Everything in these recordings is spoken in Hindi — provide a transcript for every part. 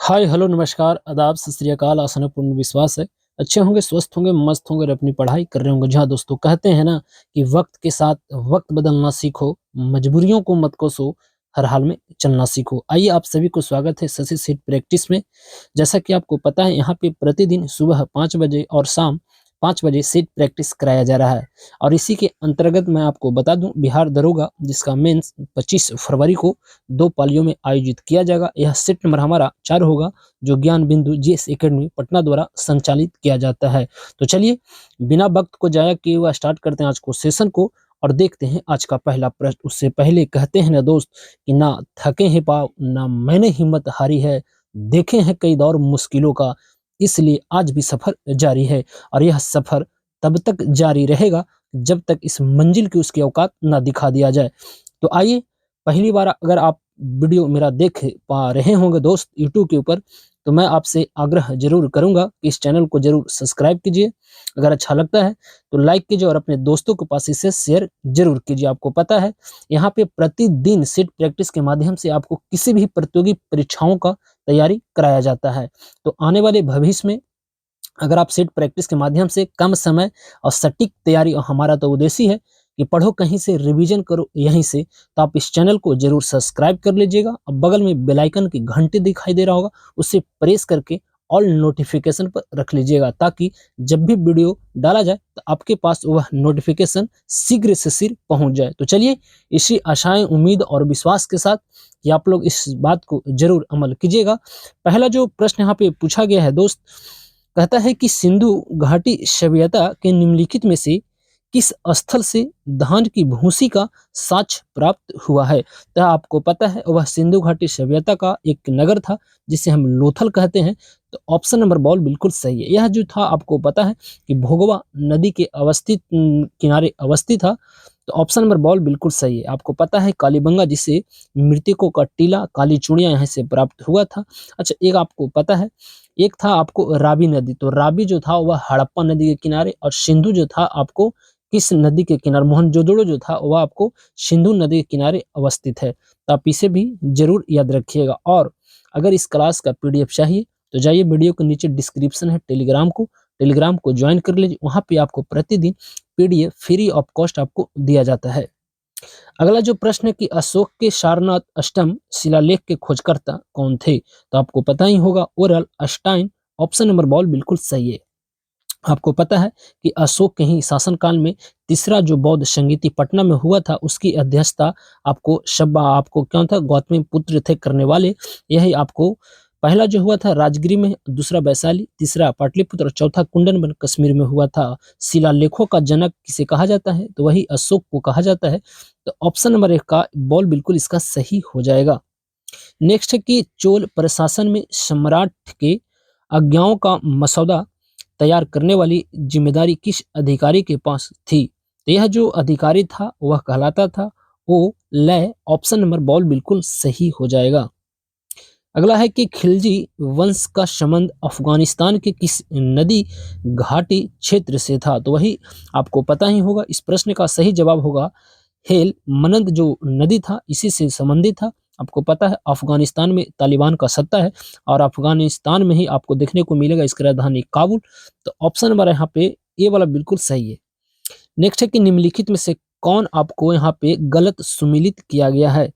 हाय हेलो नमस्कार आदाब सत श्री अकाल। आसन है, पूर्ण विश्वास है अच्छे होंगे, स्वस्थ होंगे, मस्त होंगे और अपनी पढ़ाई कर रहे होंगे। जहाँ दोस्तों कहते हैं ना कि वक्त के साथ वक्त बदलना सीखो, मजबूरियों को मत कोसो, हर हाल में चलना सीखो। आइए आप सभी को स्वागत है शशि सीट प्रैक्टिस में। जैसा कि आपको पता है यहाँ पे प्रतिदिन सुबह 5 बजे और शाम 5 बजे सीट प्रैक्टिस कराया जा रहा है। और इसी के अंतर्गत मैं आपको बता दूं, बिहार दरोगा जिसका मेंस 25 फरवरी को 2 पालियों में आयोजित किया जाएगा। यह सेट नंबर हमारा 4 होगा, जो ज्ञान बिंदु जीएस एकेडमी पटना द्वारा संचालित किया जाता है। तो चलिए बिना वक्त को जाया किए हुआ स्टार्ट करते हैं आज को सेशन को और देखते हैं आज का पहला प्रश्न। उससे पहले कहते हैं ना दोस्त कि ना थके हैं पाँव, ना मैंने हिम्मत हारी है, देखे हैं कई दौर मुश्किलों का, इसलिए आज भी सफर जारी है। और यह सफर तब तक जारी रहेगा जब तक इस मंजिल की उसकी औकात ना दिखा दिया जाए। तो आइए, पहली बार अगर आप वीडियो मेरा देख पा रहे होंगे दोस्त यूट्यूब के ऊपर, तो मैं आपसे आग्रह जरूर करूंगा कि इस चैनल को जरूर सब्सक्राइब कीजिए। अगर अच्छा लगता है तो लाइक कीजिए और अपने दोस्तों के पास इसे शेयर जरूर कीजिए। आपको पता है यहाँ पे प्रतिदिन सेट प्रैक्टिस के माध्यम से आपको किसी भी प्रतियोगी परीक्षाओं का तैयारी कराया जाता है। तो आने वाले भविष्य में अगर आप सेट प्रैक्टिस के माध्यम से कम समय और सटीक तैयारी, और हमारा तो उद्देश्य ही है कि पढ़ो कहीं से रिवीजन करो यहीं से, तो आप इस चैनल को जरूर सब्सक्राइब कर लीजिएगा और बगल में बेल आइकन की घंटी दिखाई दे रहा होगा, उससे प्रेस करके ऑल नोटिफिकेशन पर रख लीजिएगा, ताकि जब भी वीडियो डाला जाए तो आपके पास वह नोटिफिकेशन शीघ्र से शीघ्र पहुंच जाए। तो चलिए इसी आशाएं, उम्मीद और विश्वास के साथ कि आप लोग इस बात को जरूर अमल कीजिएगा। पहला जो प्रश्न यहाँ पे पूछा गया है दोस्त, कहता है कि सिंधु घाटी सभ्यता के निम्नलिखित में से किस स्थल से धान की भूसी का साक्ष्य प्राप्त हुआ है। तो आपको पता है वह सिंधु घाटी सभ्यता का एक नगर था जिसे हम लोथल कहते हैं। तो ऑप्शन नंबर बॉल बिल्कुल सही है। यह जो था आपको पता है कि भोगवा नदी के किनारे अवस्थित था। तो ऑप्शन नंबर बॉल बिल्कुल सही है। आपको पता है कालीबंगा जिसे मृतकों का टीला, काली चूड़ियां यहाँ से प्राप्त हुआ था। अच्छा, एक आपको पता है, एक था आपको रावी नदी। तो रावी जो था वह हड़प्पा नदी के किनारे, और सिंधु जो था आपको किस नदी के किनारे, मोहनजोदड़ो जो था वह आपको सिंधु नदी के किनारे अवस्थित है। तो आप इसे भी जरूर याद रखिएगा। और अगर इस क्लास का पीडीएफ चाहिए तो जाइए, वीडियो के नीचे डिस्क्रिप्शन है टेलीग्राम को ज्वाइन कर लीजिए। वहां पे आपको प्रतिदिन पीडीएफ फ्री ऑफ कॉस्ट आपको दिया जाता है। अगला जो प्रश्न है कि अशोक के सारनाथ अष्टम शिलालेख के खोजकर्ता कौन थे। तो आपको पता ही होगा, ओरल अस्टाइन। ऑप्शन नंबर बॉल बिल्कुल सही है। आपको पता है कि अशोक के ही शासनकाल में तीसरा जो बौद्ध संगीति पटना में हुआ था, उसकी अध्यक्षता आपको क्या था, गौतमी पुत्र थे करने वाले। यही आपको पहला जो हुआ था राजगिरी में, दूसरा वैशाली, तीसरा पाटलिपुत्र और चौथा कुंडनबन कश्मीर में हुआ था। शिलालेखों का जनक किसे कहा जाता है, तो वही अशोक को कहा जाता है। तो ऑप्शन नंबर 1 का बॉल बिल्कुल इसका सही हो जाएगा। नेक्स्ट है कि चोल प्रशासन में सम्राट के आज्ञाओं का मसौदा तैयार करने वाली जिम्मेदारी किस अधिकारी के पास थी। तो यह जो अधिकारी था वह कहलाता था ओ लय। ऑप्शन नंबर बॉल बिल्कुल सही हो जाएगा। अगला है कि खिलजी वंश का संबंध अफगानिस्तान के किस नदी घाटी क्षेत्र से था। तो वही आपको पता ही होगा, इस प्रश्न का सही जवाब होगा हेल मनंद जो नदी था इसी से संबंधित था। आपको पता है अफगानिस्तान में तालिबान का सत्ता है, और अफगानिस्तान में ही आपको देखने को मिलेगा इसकी राजधानी काबुल। तो ऑप्शन नंबर यहाँ पे ए वाला बिल्कुल सही है। नेक्स्ट है कि निम्नलिखित में से कौन आपको यहाँ पे गलत सुमिलित किया गया है।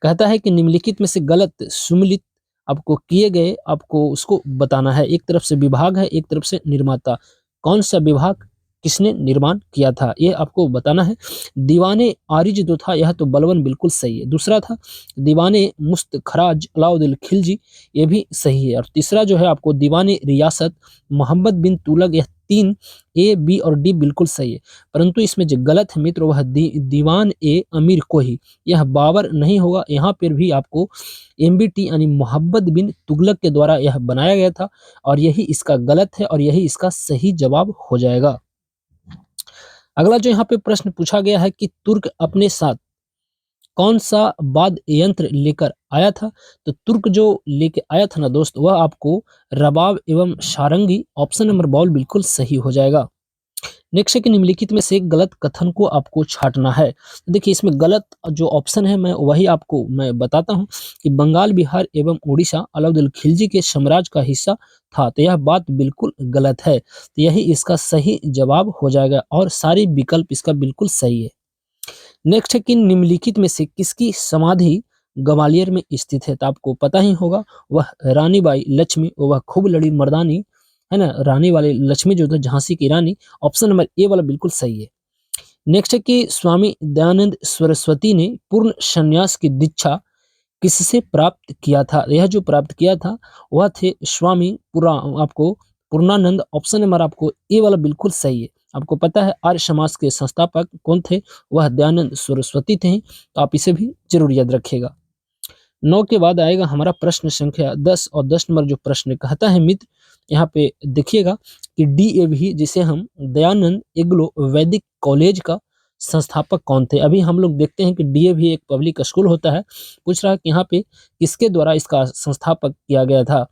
कहता है कि निम्नलिखित में से गलत सुमिलित आपको किए गए, आपको उसको बताना है। एक तरफ से विभाग है, एक तरफ से निर्माता। कौन सा विभाग किसने निर्माण किया था ये आपको बताना है। दीवाने आरिज जो था यह तो बलवन बिल्कुल सही है। दूसरा था दीवाने मुस्तखराज अलाउद्दीन खिलजी, ये भी सही है। और तीसरा जो है आपको दीवाने रियासत मोहम्मद बिन तुगलक, यह 3 ए बी और डी बिल्कुल सही है। परंतु इसमें जो गलत है मित्र वह दीवान ए अमीर को ही, यह बाबर नहीं होगा। यहाँ पर भी आपको एमबीटी यानी मोहम्मद बिन तुगलक के द्वारा यह बनाया गया था, और यही इसका गलत है और यही इसका सही जवाब हो जाएगा। अगला जो यहाँ पे प्रश्न पूछा गया है कि तुर्क अपने साथ कौन सा वाद्य यंत्र लेकर आया था। तो तुर्क जो लेके आया था ना दोस्त, वह आपको रबाब एवं सारंगी। ऑप्शन नंबर बॉल बिल्कुल सही हो जाएगा। नेक्स्ट है कि निम्नलिखित में से एक गलत कथन को आपको छांटना है। तो देखिए इसमें गलत जो ऑप्शन है मैं वही आपको मैं बताता हूँ कि बंगाल, बिहार एवं उड़ीसा अलाउद्दीन खिलजी के साम्राज्य का हिस्सा था। तो यह बात बिल्कुल गलत है। तो यही इसका सही जवाब हो जाएगा और सारे विकल्प इसका बिल्कुल सही है। नेक्स्ट है कि निम्नलिखित में से किसकी समाधि ग्वालियर में स्थित है? तो आपको पता ही होगा वह रानी बाई लक्ष्मी, वह खूब लड़ी मर्दानी, है ना? रानी वाली लक्ष्मी जो थी झांसी की रानी। ऑप्शन नंबर ए वाला बिल्कुल सही है। नेक्स्ट है कि स्वामी दयानंद सरस्वती ने पूर्ण संन्यास की दीक्षा किससे प्राप्त किया था? यह जो प्राप्त किया था वह थे स्वामी आपको पूर्णानंद। ऑप्शन नंबर आपको ए वाला बिल्कुल सही है। आपको पता है आर्य समाज के संस्थापक कौन थे? वह दयानंद सरस्वती थे। तो आप इसे भी जरूर याद रखिएगा। 9 के बाद आएगा हमारा प्रश्न संख्या 10 और 10 नंबर जो प्रश्न कहता है मित्र, यहाँ पे देखिएगा कि डीएवी जिसे हम दयानंद एग्लो वैदिक कॉलेज का संस्थापक कौन थे? अभी हम लोग देखते हैं कि डीएवी एक पब्लिक स्कूल होता है। पूछ रहा है कि यहाँ पे किसके द्वारा इसका संस्थापक किया गया था?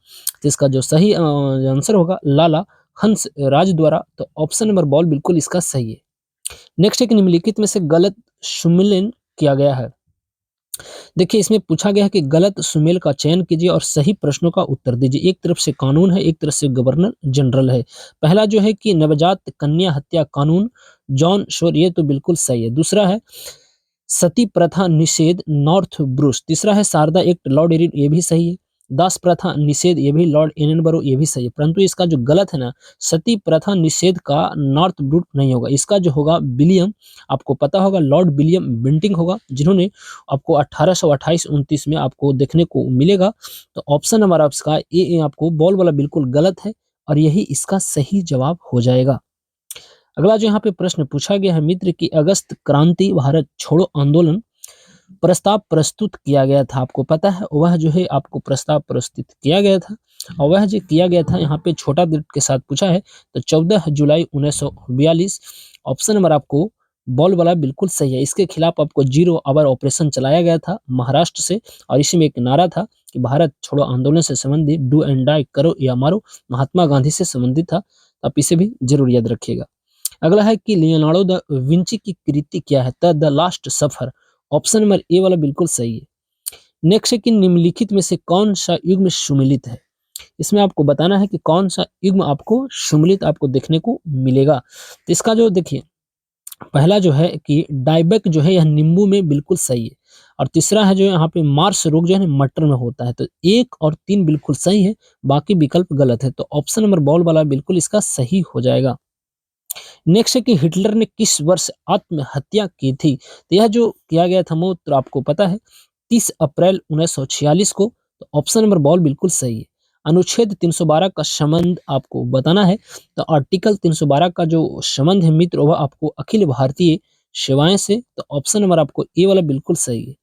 तो इसका जो सही आंसर होगा लाला हंस राज द्वारा। तो ऑप्शन नंबर बॉल बिल्कुल इसका सही है। नेक्स्ट एक निम्नलिखित में से गलत सुमेलन किया गया है। देखिए इसमें पूछा गया है कि गलत सुमेल का चयन कीजिए और सही प्रश्नों का उत्तर दीजिए। एक तरफ से कानून है, एक तरफ से गवर्नर जनरल है। पहला जो है कि नवजात कन्या हत्या कानून जॉन शोर, ये तो बिल्कुल सही है। दूसरा है सती प्रथा निषेध नॉर्थ ब्रूस। तीसरा है शारदा एक्ट लॉर्ड एरिन, ये भी सही है। दास प्रथा निषेध, ये भी लॉर्ड एननबरो, ये भी सही है। परंतु इसका जो गलत है ना, सती प्रथा निषेध का नॉर्थ ब्रूट नहीं होगा। इसका जो होगा विलियम, आपको पता होगा लॉर्ड विलियम बेंटिंग होगा, जिन्होंने आपको 1828-29 में आपको देखने को मिलेगा। तो ऑप्शन नंबर आपका ए आपको बॉल वाला बिल्कुल गलत है और यही इसका सही जवाब हो जाएगा। अगला जो यहाँ पे प्रश्न पूछा गया है मित्र कि अगस्त क्रांति भारत छोड़ो आंदोलन प्रस्ताव प्रस्तुत किया गया था। आपको पता है वह जो है आपको प्रस्ताव प्रस्तुत किया गया था और वह जो किया गया था यहाँ पे छोटा दीर्घ के साथ पूछा है। तो 14 जुलाई 1942। ऑप्शन नंबर आपको बॉल वाला बिल्कुल सही है। इसके खिलाफ आपको जीरो आवर ऑपरेशन चलाया गया था महाराष्ट्र से और इसी में एक नारा था कि भारत छोड़ो आंदोलन से संबंधित डू एंड डाई करो या मारो, महात्मा गांधी से संबंधित था। तो आप इसे भी जरूर याद रखिएगा। अगला है कि लियोनार्डो द विंची की कृति क्या है? The last suffer. Option number A वाला बिल्कुल सही है। नेक्स्ट है कि निम्नलिखित में से कौन सा युग्म सुमेलित है? इसमें आपको बताना है कि कौन सा युग्म आपको सुमेलित आपको देखने को मिलेगा। तो इसका जो देखिए पहला जो है कि डायबेक जो है यह नींबू में बिल्कुल सही है और तीसरा है जो यहाँ पे मार्स रोग जो है ना मटर में होता है। तो 1 और 3 बिल्कुल सही है, बाकी विकल्प गलत है। तो ऑप्शन नंबर बॉल वाला बिल्कुल इसका सही हो जाएगा। नेक्स्ट है कि हिटलर ने किस वर्ष आत्महत्या की थी? तो यह जो किया गया था मौत तो आपको पता है 30 अप्रैल 1946 को। तो ऑप्शन नंबर बॉल बिल्कुल सही है। अनुच्छेद 312 का संबंध आपको बताना है। तो आर्टिकल 312 का जो संबंध है मित्र वह आपको अखिल भारतीय सेवाएं से। तो ऑप्शन नंबर आपको ए वाला बिल्कुल सही है।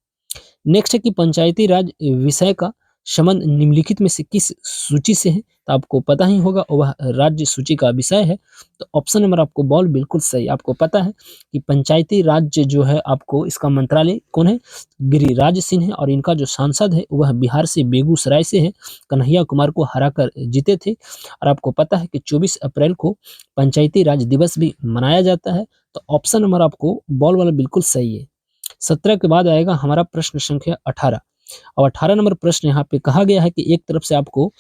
नेक्स्ट है कि पंचायती राज विषय का संबंध निम्नलिखित में से किस सूची से है? तो आपको पता ही होगा वह राज्य सूची का विषय है। तो ऑप्शन नंबर आपको बॉल बिल्कुल सही। आपको पता है कि पंचायती राज्य जो है आपको इसका मंत्रालय कौन है? गिरिराज सिंह है और इनका जो सांसद है वह बिहार से बेगूसराय से है, कन्हैया कुमार को हराकर जीते थे। और आपको पता है कि 24 अप्रैल को पंचायती राज दिवस भी मनाया जाता है। तो ऑप्शन नंबर आपको बॉल वाला बिल्कुल सही है। 17 के बाद आएगा हमारा प्रश्न संख्या 18 और 18 नंबर प्रश्न यहाँ पे कहा गया है कि एक तरफ से आपको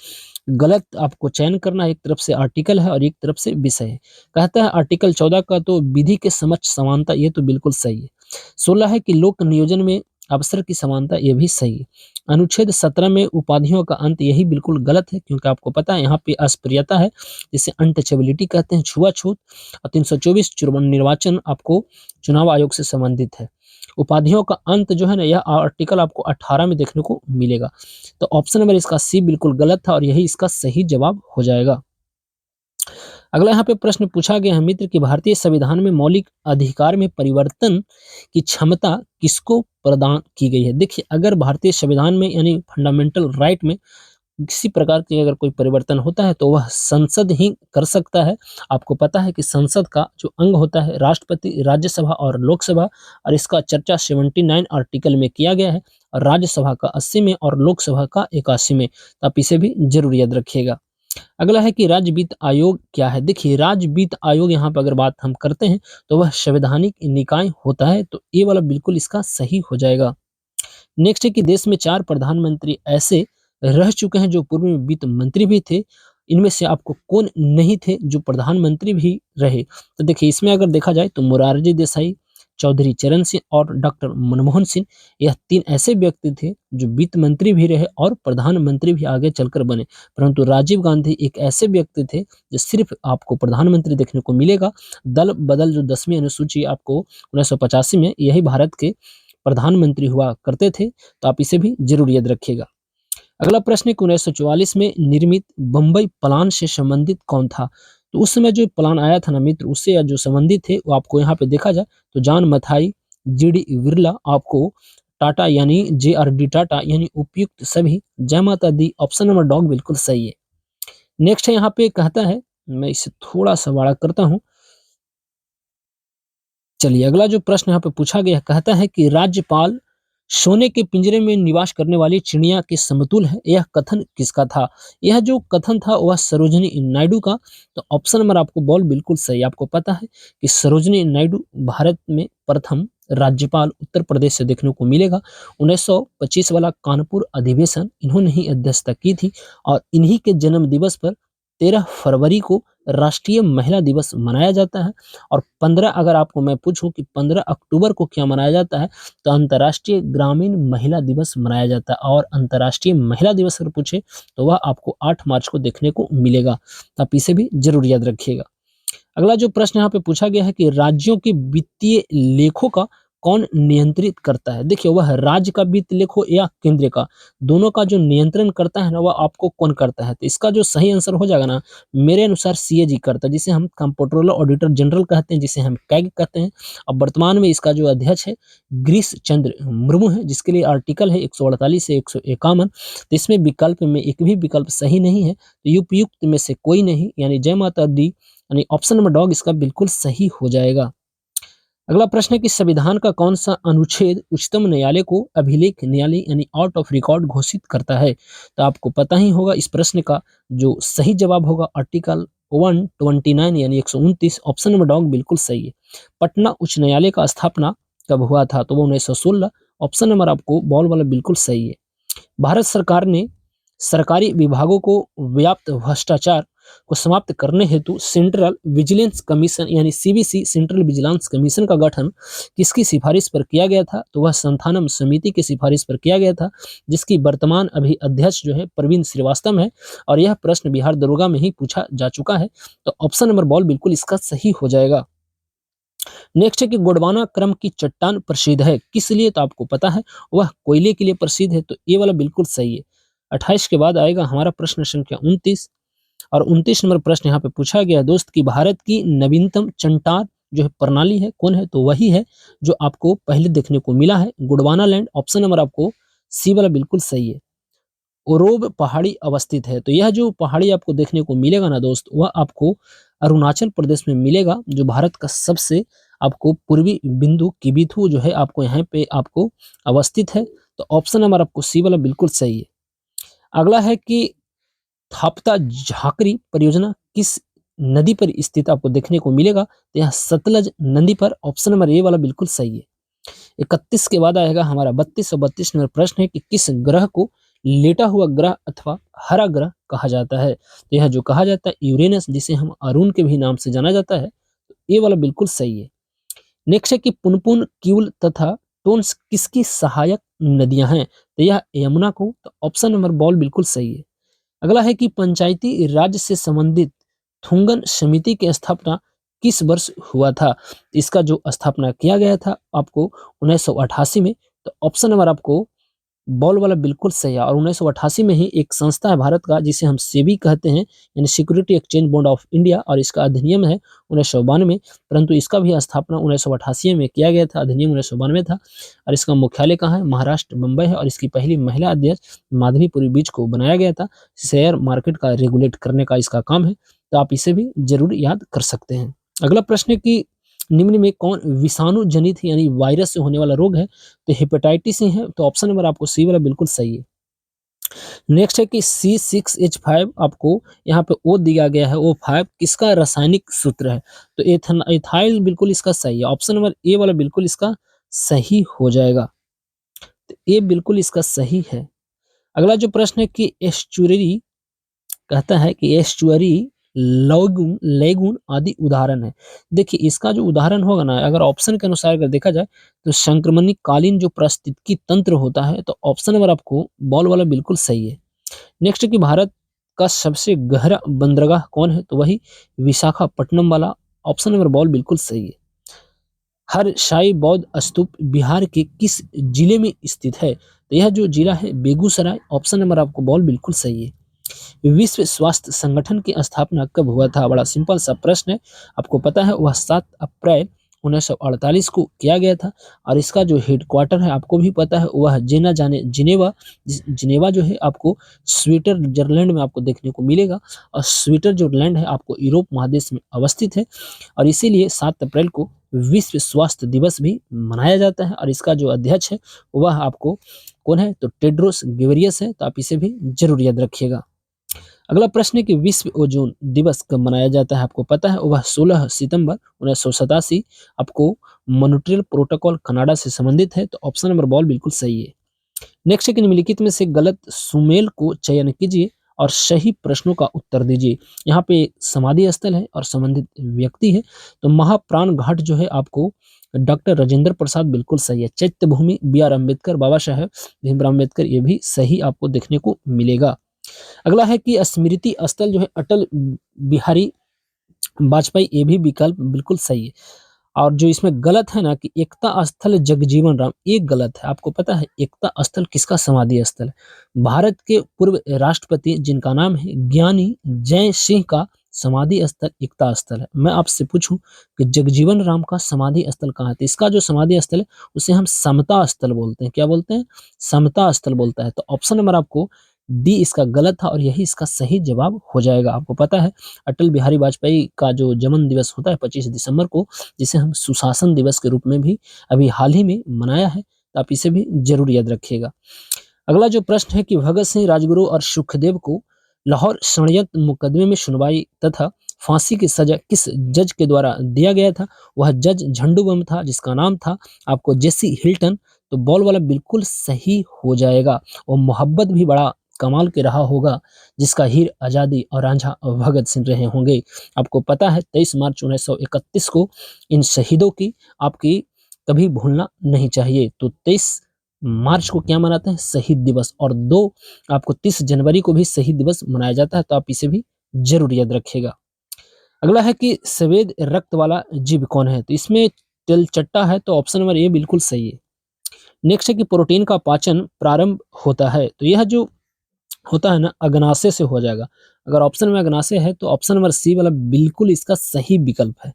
गलत आपको चयन करना है, एक तरफ से आर्टिकल है और एक तरफ से विषय है। कहता है आर्टिकल 14 का तो विधि के समक्ष समानता, ये तो बिल्कुल सही है। 16 है कि लोक नियोजन में अवसर की समानता, ये भी सही है। अनुच्छेद 17 में उपाधियों का अंत, यही बिल्कुल गलत है क्योंकि आपको पता है यहाँ पे अस्प्रियता है जिसे अनटचेबिलिटी कहते हैं, छुआछूत। और 324 निर्वाचन आपको चुनाव आयोग से संबंधित है। उपाधियों का अंत जो है ना यह आर्टिकल आपको 18 में देखने को मिलेगा। तो ऑप्शन नंबर इसका सी बिल्कुल गलत था और यही इसका सही जवाब हो जाएगा। अगला यहाँ पे प्रश्न पूछा गया है मित्र कि भारतीय संविधान में मौलिक अधिकार में परिवर्तन की क्षमता किसको प्रदान की गई है? देखिए अगर भारतीय संविधान में यानी फंडामेंटल राइट में किसी प्रकार की अगर कोई परिवर्तन होता है तो वह संसद ही कर सकता है। आपको पता है कि संसद का जो अंग होता है राष्ट्रपति, राज्यसभा और लोकसभा, और इसका चर्चा 79 आर्टिकल में किया गया है और राज्यसभा का 80 में और लोकसभा का 81 में। तो आप इसे भी जरूर याद रखिएगा। अगला है कि राज्य वित्त आयोग क्या है? देखिए, राज्य वित्त आयोग यहाँ पर अगर बात हम करते हैं तो वह संवैधानिक निकाय होता है, तो ये वाला बिल्कुल इसका सही हो जाएगा। नेक्स्ट है कि देश में 4 प्रधानमंत्री ऐसे रह चुके हैं जो पूर्व में वित्त मंत्री भी थे। इनमें से आपको कौन नहीं थे जो प्रधानमंत्री भी रहे? तो देखिए, इसमें अगर देखा जाए तो मोरारजी देसाई, चौधरी चरण सिंह और डॉक्टर मनमोहन सिंह, यह 3 ऐसे व्यक्ति थे जो वित्त मंत्री भी रहे और प्रधानमंत्री भी आगे चलकर बने। परंतु राजीव गांधी एक ऐसे व्यक्ति थे जो सिर्फ आपको प्रधानमंत्री देखने को मिलेगा। दल बदल जो 10वीं अनुसूची आपको 1985 में यही भारत के प्रधानमंत्री हुआ करते थे, तो आप इसे भी ज़रूर याद रखिएगा। अगला प्रश्न है कि 1944 में निर्मित बम्बई प्लान से संबंधित कौन था? तो उस समय जो प्लान आया था ना मित्र, उससे जो संबंधित थे वो आपको यहाँ पे देखा जाए तो जॉन मथाई, जीडी बिरला, आपको टाटा यानी जेआरडी टाटा यानी उपयुक्त सभी, जय माता दी, ऑप्शन नंबर डॉग बिल्कुल सही है। नेक्स्ट है यहाँ पे कहता है, मैं इसे थोड़ा-सा बड़ा करता हूँ। चलिए, अगला जो प्रश्न यहाँ पे पूछा गया है, कहता है कि राज्यपाल सोने के पिंजरे में निवास करने वाली चिड़िया के समतुल है, यह कथन किसका था? यह जो कथन था वह सरोजिनी नायडू का। तो ऑप्शन नंबर आपको बॉल बिल्कुल सही। आपको पता है कि सरोजिनी नायडू भारत में प्रथम राज्यपाल उत्तर प्रदेश से देखने को मिलेगा। 1925 वाला कानपुर अधिवेशन इन्होंने ही अध्यक्षता की थी और इन्हीं के जन्म दिवस पर 13 फरवरी को राष्ट्रीय महिला दिवस मनाया जाता है। और 15 अगर आपको मैं पूछूं कि 15 अक्टूबर को क्या मनाया जाता है, तो अंतर्राष्ट्रीय ग्रामीण महिला दिवस मनाया जाता है। और अंतर्राष्ट्रीय महिला दिवस अगर पूछे तो वह आपको 8 मार्च को देखने को मिलेगा। तो आप इसे भी जरूर याद रखिएगा। अगला जो प्रश्न यहाँ पे पूछा गया है कि राज्यों के वित्तीय लेखों का कौन नियंत्रित करता है? देखिए, वह राज्य का वित्त लेखो या केंद्र का, दोनों का जो नियंत्रण करता है ना, वह आपको कौन करता है? तो इसका जो सही आंसर हो जाएगा ना, मेरे अनुसार सीएजी करता है, जिसे हम कंप्ट्रोलर ऑडिटर जनरल कहते हैं, जिसे हम कैग कहते हैं। अब वर्तमान में इसका जो अध्यक्ष है गिरीश चंद्र मुर्मू है, जिसके लिए आर्टिकल है 148 से 151। तो इसमें विकल्प में एक भी विकल्प सही नहीं है, तो उपयुक्त में से कोई नहीं, यानी जय माता दी यानी ऑप्शन नंबर डॉग इसका बिल्कुल सही हो जाएगा। अगला प्रश्न है कि संविधान का कौन सा अनुच्छेद उच्चतम न्यायालय को अभिलेख न्यायालय यानी आउट ऑफ रिकॉर्ड घोषित करता है? तो आपको पता ही होगा इस प्रश्न का जो सही जवाब होगा आर्टिकल 129 यानी 129, ऑप्शन नंबर डॉग बिल्कुल सही है। पटना उच्च न्यायालय का स्थापना कब हुआ था? तो वो 1916, ऑप्शन नंबर आपको बॉल वाला बिल्कुल सही है। भारत सरकार ने सरकारी विभागों को व्याप्त भ्रष्टाचार को समाप्त करने हेतु सेंट्रल विजिलेंस कमीशन यानी सीवीसी सेंट्रल विजिलेंस कमीशन का गठन किसकी सिफारिश पर किया गया था? तो वह संथानम समिति की सिफारिश पर किया गया था, जिसकी वर्तमान अभी अध्यक्ष जो है प्रवीण श्रीवास्तव है। और यह प्रश्न बिहार दरोगा में ही पूछा जा चुका है, तो ऑप्शन नंबर बॉल बिल्कुल इसका सही हो जाएगा। नेक्स्ट है कि गोंडवाना क्रम की चट्टान प्रसिद्ध है किस लिए? तो आपको पता है वह कोयले के लिए प्रसिद्ध है, तो ये वाला बिल्कुल सही है। 28 के बाद आएगा हमारा प्रश्न संख्या 29। और 29 नंबर प्रश्न यहाँ पे पूछा गया है दोस्त कि भारत की नवीनतम चट्टान जो है प्रणाली है कौन है? तो वही है जो आपको पहले देखने को मिला है, गोंडवाना लैंड, ऑप्शन नंबर आपको सी वाला बिल्कुल सही है। ओरोब पहाड़ी अवस्थित है, तो यह जो पहाड़ी आपको देखने को मिलेगा ना दोस्त, वह आपको अरुणाचल प्रदेश में मिलेगा, जो भारत का सबसे आपको पूर्वी बिंदु किबिथु जो है आपको यहाँ पे आपको अवस्थित है। तो ऑप्शन नंबर आपको सी वाला बिल्कुल सही है। अगला है कि थापता झाकरी परियोजना किस नदी पर स्थित आपको देखने को मिलेगा? तो यह सतलज नदी पर, ऑप्शन नंबर ए वाला बिल्कुल सही है। 31 के बाद आएगा हमारा 32 और 32 नंबर प्रश्न है कि किस ग्रह को लेटा हुआ ग्रह अथवा हरा ग्रह कहा जाता है? तो यह जो कहा जाता है यूरेनस, जिसे हम अरुण के भी नाम से जाना जाता है, तो ये वाला बिल्कुल सही है। नेक्स्ट है कि पुनपुन, क्यूल तथा टोन्स किसकी सहायक नदियां हैं? तो यह यमुना को, तो ऑप्शन नंबर बॉल बिल्कुल सही है। अगला है कि पंचायती राज से संबंधित थुंगन समिति की स्थापना किस वर्ष हुआ था? इसका जो स्थापना किया गया था आपको 1988 में, तो ऑप्शन नंबर आपको बॉल वाला बिल्कुल सही है। और 1988 में ही एक संस्था है भारत का जिसे हम सेबी कहते हैं, यानी security exchange board of India, और इसका अधिनियम है 1992, परंतु इसका भी स्थापना 1988 में किया गया था, अधिनियम 1992 था। और इसका मुख्यालय कहाँ है? महाराष्ट्र बम्बई है। और इसकी पहली महिला अध्यक्ष माधवीपुरी बीच को बनाया गया था। शेयर मार्केट का रेगुलेट करने का इसका काम है, तो आप इसे भी जरूर याद कर सकते हैं। अगला प्रश्न है कि निम्न में कौन विषाणु जनित यानी वायरस से होने वाला रोग है? तो हेपेटाइटिस ही है, तो ऑप्शन नंबर आपको सी वाला बिल्कुल सही है। नेक्स्ट है कि C6H5 आपको यहाँ पे O दिया गया है, O5 किसका रासायनिक सूत्र है? तो एथाइल बिल्कुल इसका सही है। ऑप्शन नंबर ए वाला बिल्कुल इसका सही हो जाएगा। तो ए बिल्कुल इसका सही है। अगला जो प्रश्न है कि एस्चुअरी कहता है कि एस्चुअरी, लैगून लैगून आदि उदाहरण है। देखिए इसका जो उदाहरण होगा ना, अगर ऑप्शन के अनुसार अगर देखा जाए तो संक्रमणिक कालीन जो पारिस्थितिकी तंत्र होता है, तो ऑप्शन नंबर आपको बॉल वाला बिल्कुल सही है। नेक्स्ट है कि भारत का सबसे गहरा बंदरगाह कौन है? तो वही विशाखापट्टनम वाला, ऑप्शन नंबर बॉल बिल्कुल सही है। हर शाही बौद्ध स्तूप बिहार के किस जिले में स्थित है? तो यह जो जिला है बेगूसराय, ऑप्शन नंबर आपको बॉल बिल्कुल सही है। विश्व स्वास्थ्य संगठन की स्थापना कब हुआ था? बड़ा सिंपल सा प्रश्न है, आपको पता है वह 7 अप्रैल 1948 को किया गया था। और इसका जो हेडक्वार्टर है आपको भी पता है, वह जिनेवा, जिनेवा जो है आपको स्विट्जरलैंड में आपको देखने को मिलेगा। और स्विट्जरलैंड है आपको यूरोप महादेश में अवस्थित है। और इसीलिए 7 अप्रैल को विश्व स्वास्थ्य दिवस भी मनाया जाता है। और इसका जो अध्यक्ष है वह आपको कौन है? तो टेड्रोस गेब्रियस है। तो आप इसे भी जरूर याद रखिएगा। अगला प्रश्न है कि विश्व ओजोन दिवस कब मनाया जाता है? आपको पता है वह 16 सितंबर 1987 आपको मॉन्ट्रियल प्रोटोकॉल कनाडा से संबंधित है। तो ऑप्शन नंबर बॉल बिल्कुल सही है। नेक्स्ट है कि निम्नलिखित में से गलत सुमेल को चयन कीजिए और सही प्रश्नों का उत्तर दीजिए। यहाँ पे समाधि स्थल है और संबंधित व्यक्ति है। तो महाप्राण घाट जो है आपको डॉक्टर राजेंद्र प्रसाद बिल्कुल सही है। चैत्य भूमि बी आर अम्बेडकर, बाबा साहेब भीमराव अम्बेडकर, ये भी सही आपको देखने को मिलेगा। अगला है कि स्मृति स्थल जो है अटल बिहारी वाजपेयी, ये भी विकल्प बिल्कुल सही है। और जो इसमें गलत है ना कि एकता स्थल जगजीवन राम, एक गलत है। आपको पता है एकता स्थल किसका समाधि स्थल है? भारत के पूर्व राष्ट्रपति जिनका नाम है ज्ञानी जय सिंह का समाधि स्थल एकता स्थल है। मैं आपसे पूछूं कि जगजीवन राम का समाधि स्थल कहाँ है? तो इसका जो समाधि स्थल है उसे हम समता स्थल बोलते हैं। क्या बोलते हैं? समता स्थल बोलता है। तो ऑप्शन नंबर आपको डी इसका गलत था और यही इसका सही जवाब हो जाएगा। आपको पता है अटल बिहारी वाजपेयी का जो जन्म दिवस होता है 25 दिसंबर को, जिसे हम सुशासन दिवस के रूप में भी अभी हाल ही में मनाया है। तो आप इसे भी जरूर याद रखिएगा। अगला जो प्रश्न है कि भगत सिंह, राजगुरु और सुखदेव को लाहौर षड्यंत्र मुकदमे में सुनवाई तथा फांसी की सजा किस जज के द्वारा दिया गया था? वह जज झंडू था, जिसका नाम था आपको जेसी हिल्टन। तो बॉल वाला बिल्कुल सही हो जाएगा। और मोहब्बत भी बड़ा कमाल के रहा होगा, जिसका हीर आजादी और रांझा भगत सिंह रहे होंगे। आपको पता है 23 मार्च 1931 को इन शहीदों की आपकी कभी भूलना नहीं चाहिए। तो 23 मार्च को क्या मनाते हैं? शहीद दिवस। और 2 आपको 30 जनवरी को भी शहीद दिवस मनाया जाता है। तो आप इसे भी जरूर याद रखिएगा। अगला है कि सफेद रक्त वाला जीव कौन है? तो इसमें तिलचट्टा है। तो ऑप्शन नंबर ए बिल्कुल सही है। नेक्स्ट है कि प्रोटीन का पाचन प्रारंभ होता है। तो यह जो होता है ना अग्नाशय से हो जाएगा। अगर ऑप्शन में अग्नाशय है तो ऑप्शन नंबर सी वाला बिल्कुल इसका सही विकल्प है।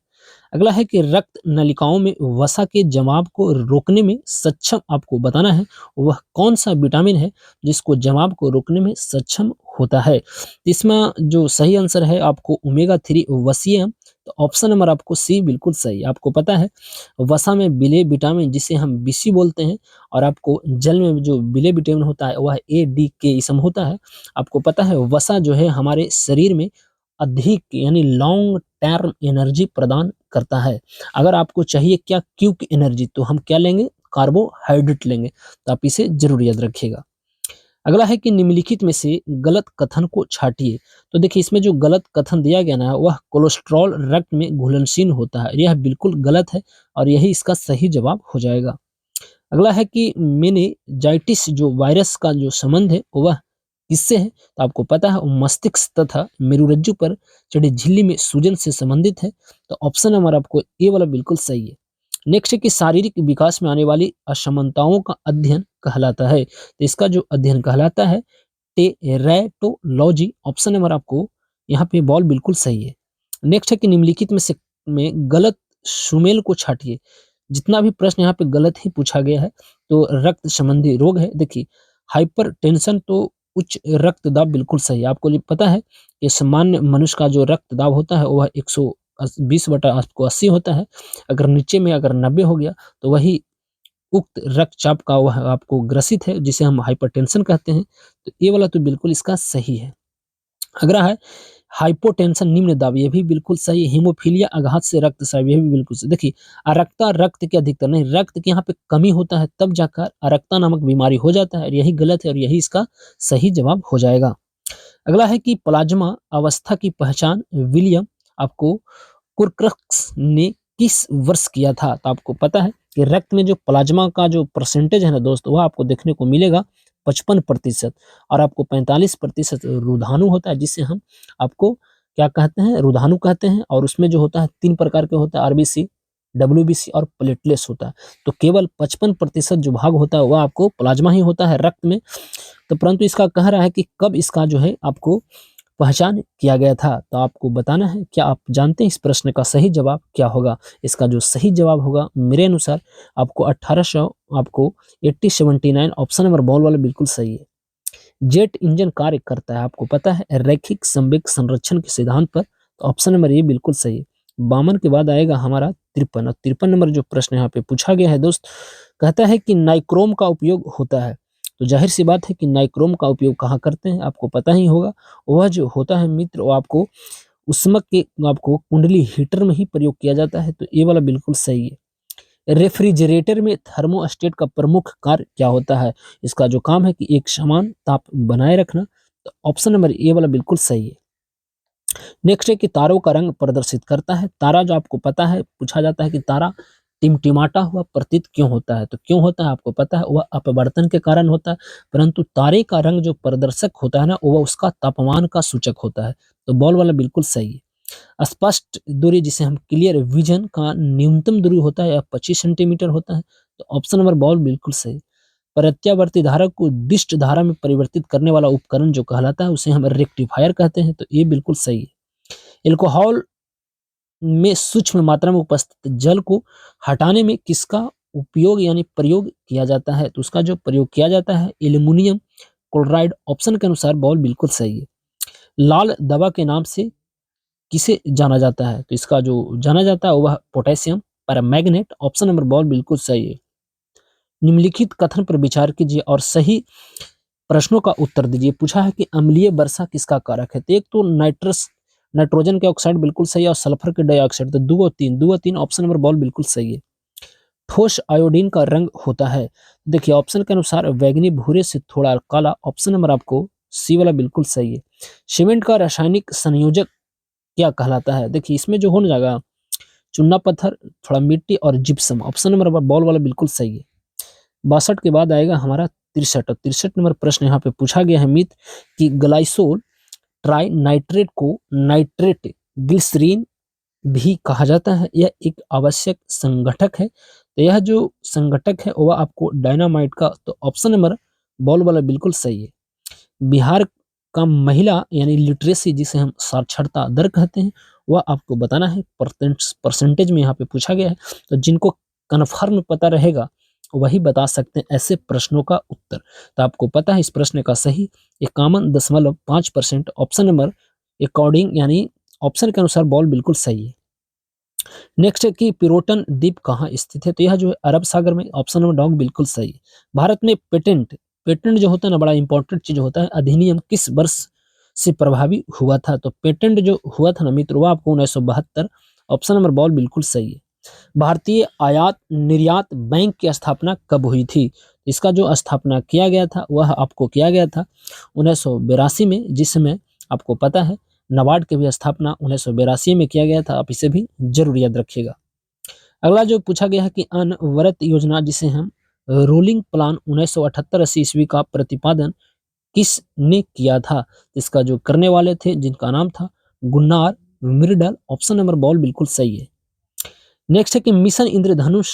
अगला है कि रक्त नलिकाओं में वसा के जमाव को रोकने में सक्षम आपको बताना है वह कौन सा विटामिन है जिसको जमाव को रोकने में सक्षम होता है। इसमें जो सही आंसर है आपको ओमेगा 3 वसीयम। तो ऑप्शन नंबर आपको सी बिल्कुल सही। आपको पता है वसा में विलेय विटामिन जिसे हम बीसी बोलते हैं, और आपको जल में जो विलेय विटामिन होता है वह ए डी के इसम होता है। आपको पता है वसा जो है हमारे शरीर में अधिक यानी लॉन्ग टर्म एनर्जी प्रदान करता है। अगर आपको चाहिए क्या क्विक एनर्जी, तो हम क्या लेंगे? कार्बोहाइड्रेट लेंगे। तो आप इसे जरूर याद रखिएगा। अगला है कि निम्नलिखित में से गलत कथन को छांटिए। तो देखिए इसमें जो गलत कथन दिया गया ना वह कोलेस्ट्रॉल रक्त में घुलनशील होता है, यह बिल्कुल गलत है और यही इसका सही जवाब हो जाएगा। अगला है कि मेनिंजाइटिस जो वायरस का जो संबंध है वह किससे है? तो आपको पता है वो मस्तिष्क तथा मेरुरज्जु पर चढ़ी झिल्ली में सूजन से संबंधित है। तो ऑप्शन नंबर आपको ए वाला बिल्कुल सही है। नेक्स्ट है कि शारीरिक विकास में आने वाली असमानताओं का अध्ययन कहलाता है। तो इसका जो अध्ययन कहलाता है टेरेटोलॉजी। ऑप्शन नंबर आपको यहाँ पे बॉल बिल्कुल सही है। नेक्स्ट है कि निम्नलिखित में गलत सुमेल को छाटिए। जितना भी प्रश्न यहाँ पे गलत ही पूछा गया है। तो रक्त संबंधी रोग है। देखिए हाइपरटेंशन तो उच्च रक्तदाब बिल्कुल सही है। आपको ये पता है कि सामान्य मनुष्य का जो रक्तदाब होता है वह 120 बटा आपको 80 होता है। अगर नीचे में अगर 90 हो गया तो वही उक्त रक्तचाप का वह आपको ग्रसित है, जिसे हम हाइपरटेंशन कहते हैं। तो ये वाला तो बिल्कुल इसका सही है। अगला है हाइपोटेंशन निम्न दाब, ये भी बिल्कुल सही है। हीमोफीलिया आघात से रक्तस्राव, ये भी बिल्कुल सही। देखिए अरक्ता रक्त की अधिकता नहीं, रक्त के यहाँ पे कमी होता है तब जाकर अरक्ता नामक बीमारी हो जाता है, और यही गलत है और यही इसका सही जवाब हो जाएगा। अगला है कि प्लाज्मा अवस्था की पहचान विलियम आपको कुरक्रक्स ने किस वर्ष किया था? तो आपको पता है कि रक्त में जो प्लाज्मा का जो परसेंटेज है ना दोस्त, वह आपको देखने को मिलेगा 55%, और आपको 45% रुधानु होता है, जिससे हम आपको क्या कहते हैं, रुधानु कहते हैं। और उसमें जो होता है 3 प्रकार के होता है, आरबीसी, डब्ल्यूबीसी और प्लेटलेट्स होता है। तो केवल 55% जो भाग होता है वह आपको प्लाज्मा ही होता है रक्त में। तो परंतु इसका कह रहा है कि कब इसका जो है आपको पहचान किया गया था, तो आपको बताना है। क्या आप जानते हैं इस प्रश्न का सही जवाब क्या होगा? इसका जो सही जवाब होगा मेरे अनुसार आपको 1800 आपको 8079 ऑप्शन नंबर बॉल वाला बिल्कुल सही है। जेट इंजन कार्य करता है, आपको पता है, रैखिक संवेग संरक्षण के सिद्धांत पर। तो ऑप्शन नंबर ये बिल्कुल सही है। 52 के बाद आएगा हमारा 53, और 53 नंबर जो प्रश्न यहाँ पे पूछा गया है दोस्त, कहता है कि नाइक्रोम का उपयोग होता है। तो जाहिर सी बात है कि नाइक्रोम का उपयोग कहाँ करते हैं, आपको पता ही होगा। वह जो होता है मित्र, वो आपको उष्मक के आपको कुंडली हीटर में ही प्रयोग किया जाता है। तो ये वाला बिल्कुल सही है। रेफ्रिजरेटर में थर्मोस्टेट का प्रमुख कार्य क्या होता है? इसका जो काम है कि एक समान ताप बनाए रखना। तो ऑप्शन नंबर ए वाला बिल्कुल सही है। नेक्स्ट है कि तारों का रंग प्रदर्शित करता है। तारा जो आपको पता है, पूछा जाता है कि तारा टिमटिमाता हुआ प्रतीत क्यों होता है? तो क्यों होता है आपको पता है, वह अपवर्तन के कारण होता है। परंतु तारे का रंग जो प्रदर्शक होता है ना, वह उसका तापमान का सूचक होता है। तो बॉल वाला बिल्कुल सही है। स्पष्ट दूरी, जिसे हम क्लियर विजन का न्यूनतम दूरी होता है, या 25 सेंटीमीटर होता है। तो ऑप्शन नंबर बॉल बिल्कुल सही। प्रत्यावर्ती धारा को दिष्ट धारा में परिवर्तित करने वाला उपकरण जो कहलाता है, उसे हम रेक्टिफायर कहते हैं। तो ये बिल्कुल सही है। एल्कोहल में सूक्ष्म मात्रा में उपस्थित जल को हटाने में किसका उपयोग यानी प्रयोग किया जाता है? तो उसका जो प्रयोग किया जाता है एल्युमिनियम क्लोराइड। ऑप्शन के अनुसार बॉल बिल्कुल सही है। लाल दवा के नाम से किसे जाना जाता है? तो इसका जो जाना जाता है वह potassium permanganate. Option number ball बिल्कुल सही है। निम्नलिखित कथन पर विचार कीजिए और सही प्रश्नों का उत्तर दीजिए। पूछा है कि अम्लीय वर्षा किसका कारक है? तो एक तो नाइट्रोजन के ऑक्साइड बिल्कुल सही है, और सल्फर के डाइऑक्साइड। तो दो और तीन ऑप्शन नंबर बॉल बिल्कुल सही है। ठोस आयोडीन का रंग होता है, देखिए ऑप्शन के अनुसार बैगनी भूरे से थोड़ा काला। ऑप्शन नंबर आपको सी वाला बिल्कुल सही है। सीमेंट का रासायनिक संयोजक क्या कहलाता है? देखिए इसमें जो हो जाएगा चूना पत्थर, थोड़ा मिट्टी और जिप्सम। ऑप्शन नंबर बॉल वाला बिल्कुल सही है। 62 के बाद आएगा हमारा 63, और 63 नंबर प्रश्न यहाँ पे पूछा गया है मित्र कि ग्लाइसोल ट्राई नाइट्रेट को नाइट्रेट ग्लिसरीन भी कहा जाता है, यह एक आवश्यक संगठक है। तो यह जो संगठक है वह आपको डायनामाइट का। तो ऑप्शन नंबर बॉल वाला बिल्कुल सही है। बिहार का महिला यानी लिटरेसी, जिसे हम साक्षरता दर कहते हैं, वह आपको बताना है। परसेंटेज में यहाँ पे पूछा गया है। तो जिनको कन्फर्म पता रहेगा वही बता सकते हैं ऐसे प्रश्नों का उत्तर। तो आपको पता है इस प्रश्न का सही 51.5%। ऑप्शन नंबर अकॉर्डिंग यानी ऑप्शन के अनुसार बॉल बिल्कुल सही है। नेक्स्ट है कि पिरोटन द्वीप कहाँ स्थित है? तो यह जो है अरब सागर में। ऑप्शन नंबर डॉग बिल्कुल सही है। भारत में पेटेंट पेटेंट जो होता है ना, बड़ा इंपॉर्टेंट चीज होता है। अधिनियम किस वर्ष से प्रभावी हुआ था? तो पेटेंट जो हुआ था ना मित्र, वो आपको 1972। ऑप्शन नंबर बॉल बिल्कुल सही है। भारतीय आयात निर्यात बैंक की स्थापना कब हुई थी? इसका जो स्थापना किया गया था वह आपको किया गया था 1982 में, जिसमें आपको पता है नाबार्ड की भी स्थापना 1982 में किया गया था। आप इसे भी जरूर याद रखिएगा। अगला जो पूछा गया है कि अनवरत योजना, जिसे हम रूलिंग प्लान 1978-80 ईस्वी का प्रतिपादन किसने किया था? इसका जो करने वाले थे जिनका नाम था Gunnar Myrdal. Option number ball बिल्कुल सही है। नेक्स्ट है कि मिशन इंद्रधनुष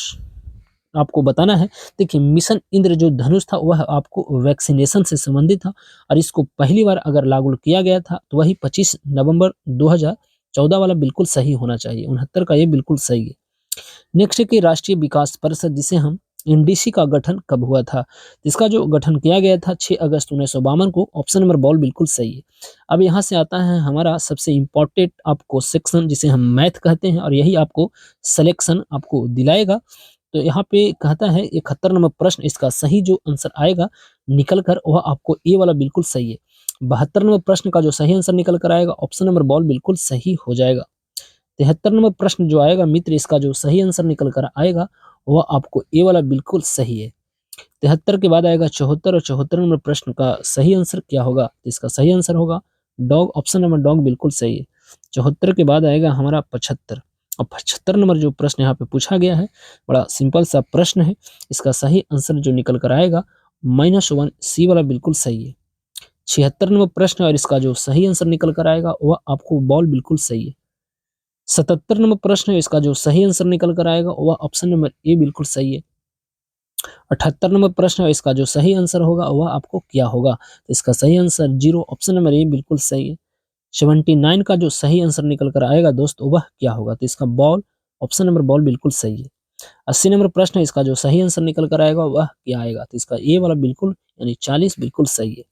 आपको बताना है। देखिए मिशन इंद्र जो धनुष था वह आपको वैक्सीनेशन से संबंधित था, और इसको पहली बार अगर लागू किया गया था तो वही 25 नवंबर 2014 वाला बिल्कुल सही होना चाहिए। 69 का ये बिल्कुल सही है। नेक्स्ट है कि राष्ट्रीय विकास परिषद, जिसे हम एनडीसी का गठन कब हुआ था? इसका जो गठन किया गया था 6 अगस्त 1952 को। ऑप्शन नंबर बॉल बिल्कुल सही है। अब यहाँ से आता है हमारा सबसे इम्पोर्टेंट आपको सेक्शन, जिसे हम मैथ कहते हैं, और यही आपको सिलेक्शन आपको दिलाएगा। तो यहाँ पे कहता है 71 नंबर प्रश्न, इसका सही जो आंसर आएगा निकल कर वह आपको ए वाला बिल्कुल सही है। 72 नंबर प्रश्न का जो सही आंसर निकल कर आएगा ऑप्शन नंबर बॉल बिल्कुल सही हो जाएगा। 73 नंबर प्रश्न जो आएगा मित्र, इसका जो सही आंसर निकल कर आएगा वह आपको ए वाला बिल्कुल सही है। 73 के बाद आएगा 74 और 74 नंबर प्रश्न का सही आंसर क्या होगा? इसका सही आंसर होगा डॉग, ऑप्शन नंबर डॉग बिल्कुल सही है। 74 के बाद आएगा हमारा 75 और 75 नंबर जो प्रश्न यहाँ पे पूछा गया है बड़ा सिंपल सा प्रश्न है। इसका सही आंसर जो निकल कर आएगा -1, सी वाला बिल्कुल सही है। 76 नंबर प्रश्न और इसका जो सही आंसर निकल कर आएगा वह आपको बॉल बिल्कुल सही है। 77 नंबर प्रश्न है, इसका जो सही आंसर निकल कर आएगा वह ऑप्शन नंबर ए बिल्कुल सही है। 78 नंबर प्रश्न है, इसका जो सही आंसर होगा वह आपको क्या होगा? तो इसका सही आंसर 0, ऑप्शन नंबर ए बिल्कुल सही है। 79 का जो सही आंसर निकल कर आएगा दोस्त वह क्या होगा? तो इसका बॉल, ऑप्शन नंबर बॉल बिल्कुल सही है। 80 नंबर प्रश्न है, इसका जो सही आंसर निकल कर आएगा वह क्या आएगा? तो इसका ए वाला बिल्कुल यानी 40 बिल्कुल सही है।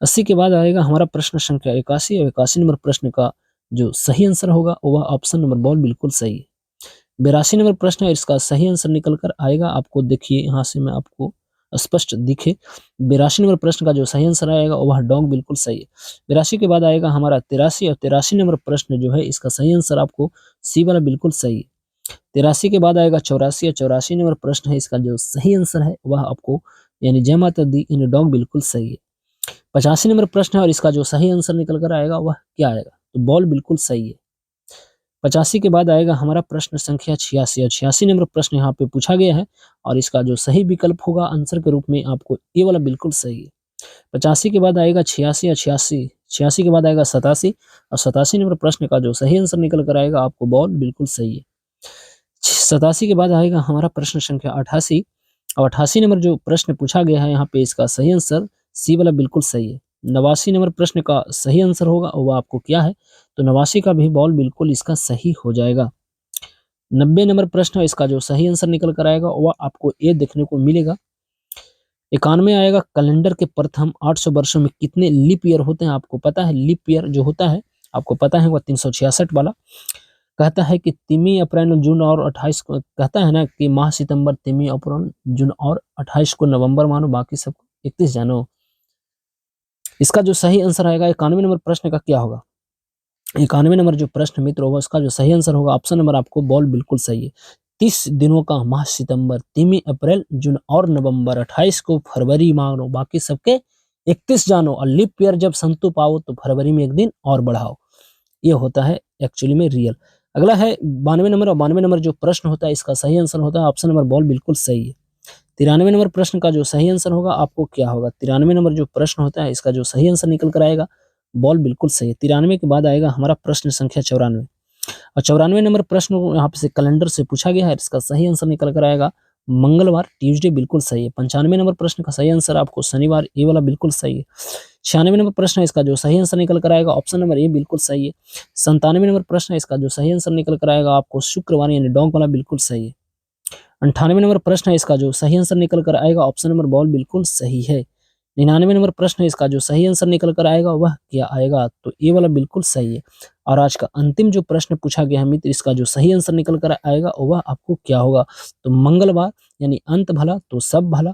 80 के बाद आएगा हमारा प्रश्न संख्या 81 और 81 नंबर प्रश्न का जो सही आंसर होगा वह ऑप्शन नंबर बॉल बिल्कुल सही है। 82 नंबर प्रश्न है, इसका सही आंसर निकल कर आएगा आपको, देखिए यहाँ से मैं आपको स्पष्ट दिखे 82 नंबर प्रश्न का जो सही आंसर आएगा वह डॉग बिल्कुल सही है। 82 के बाद आएगा हमारा 83 और 83 नंबर प्रश्न जो है इसका सही आंसर आपको सी वाला बिल्कुल सही है। 83 के बाद आएगा 84 और 84 नंबर प्रश्न है, इसका जो सही आंसर है वह आपको यानी जय माता दी यानी डॉग बिल्कुल सही है। 85 नंबर प्रश्न है और इसका जो सही आंसर निकल कर आएगा वह क्या आएगा? तो बॉल बिल्कुल सही है। 85 के बाद आएगा हमारा प्रश्न संख्या 86 और 86 नंबर प्रश्न यहाँ पे पूछा गया है और इसका जो सही विकल्प होगा आंसर के रूप में आपको ए वाला बिल्कुल सही है। 85 के बाद आएगा 86 और 86, 86 के बाद आएगा 87 और 87 नंबर प्रश्न का जो सही आंसर निकल कर आएगा आपको बॉल बिल्कुल सही है। 87 के बाद आएगा हमारा प्रश्न संख्या 88 और 88 नंबर जो प्रश्न पूछा गया है यहाँ पे इसका सही आंसर सी वाला बिल्कुल सही है। 89 नंबर प्रश्न का सही आंसर होगा वो आपको क्या है? तो 89 का भी बॉल बिल्कुल इसका सही हो जाएगा। 90 नंबर प्रश्न है, इसका जो सही आंसर निकल कर आएगा वह आपको ए देखने को मिलेगा। 91 आएगा कैलेंडर के प्रथम 800 वर्षों में कितने लीप ईयर होते हैं? आपको पता है लीप ईयर जो होता है आपको पता है वह 366 वाला कहता है कि तिमी अप्रैल जून और 28 को कहता है ना कि माह सितंबर तिमी अप्रैल जून और 28 को नवंबर मानो, बाकी सब 31 जानो। इसका जो सही आंसर आएगा 91 नंबर प्रश्न का क्या होगा? 91 नंबर जो प्रश्न मित्र होगा इसका जो सही आंसर होगा ऑप्शन नंबर आपको बॉल बिल्कुल सही है। 30 दिनों का माह सितंबर, तिमी अप्रैल जून और नवंबर, 28 को फरवरी मानो, बाकी सबके 31 जानो और लीप ईयर जब संतु पाओ तो फरवरी में एक दिन और बढ़ाओ। ये होता है एक्चुअली में रियल। अगला है 92 नंबर और 92 नंबर जो प्रश्न होता है इसका सही आंसर होता है ऑप्शन नंबर बॉल बिल्कुल सही है। 93 नंबर प्रश्न का जो सही आंसर होगा आपको क्या होगा? 93 नंबर जो प्रश्न होता है इसका जो सही आंसर निकल कर आएगा बॉल बिल्कुल सही है। 93 के बाद आएगा हमारा प्रश्न संख्या 94 और 94 नंबर प्रश्न को यहाँ पे से कैलेंडर से पूछा गया है, इसका सही आंसर निकल कर आएगा मंगलवार, ट्यूसडे बिल्कुल सही है। 95 नंबर प्रश्न का सही आंसर आपको शनिवार, ए वाला बिल्कुल सही है। 96 नंबर प्रश्न है, इसका जो सही आंसर निकल कर आएगा ऑप्शन नंबर ए बिल्कुल सही है। 97 नंबर प्रश्न है, इसका जो सही आंसर निकल कर आएगा आपको शुक्रवार यानी डॉग वाला बिल्कुल सही है। 98 नंबर प्रश्न है, इसका जो सही आंसर निकल कर आएगा ऑप्शन नंबर बॉल बिल्कुल सही है। 99 नंबर प्रश्न है, इसका जो सही आंसर निकल कर आएगा वह क्या आएगा? तो ए वाला बिल्कुल सही है। और आज का अंतिम जो प्रश्न पूछा गया है मित्र, इसका जो सही आंसर निकल कर आएगा वह आपको क्या होगा? तो मंगलवार यानी अंत भला तो सब भला,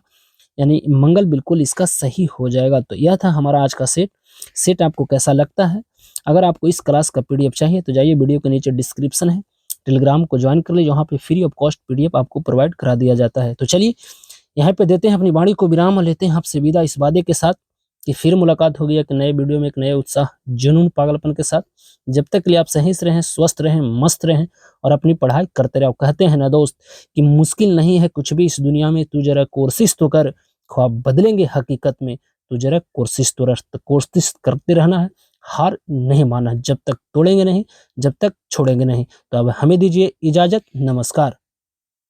यानी मंगल बिल्कुल इसका सही हो जाएगा। तो यह था हमारा आज का सेट आपको कैसा लगता है? अगर आपको इस क्लास का पीडीएफ चाहिए तो जाइए, वीडियो के नीचे डिस्क्रिप्शन है, टेलीग्राम को ज्वाइन कर लीजिए, वहाँ पे फ्री ऑफ कॉस्ट पीडीएफ आपको प्रोवाइड करा दिया जाता है। तो चलिए यहाँ पे देते हैं अपनी वाणी को विराम और लेते हैं आपसे विदा इस वादे के साथ कि फिर मुलाकात होगी एक नए वीडियो में एक नए उत्साह, जुनून, पागलपन के साथ। जब तक के लिए आप सही से रहें, स्वस्थ रहें, मस्त रहें और अपनी पढ़ाई करते रहो। कहते हैं ना दोस्त कि मुश्किल नहीं है कुछ भी इस दुनिया में, तू जरा कोशिश तो कर, ख्वाब बदलेंगे हकीकत में, तू जरा कोशिश करते रहना है, हार नहीं माना, जब तक तोड़ेंगे नहीं, जब तक छोड़ेंगे नहीं। तो अब हमें दीजिए इजाजत, नमस्कार।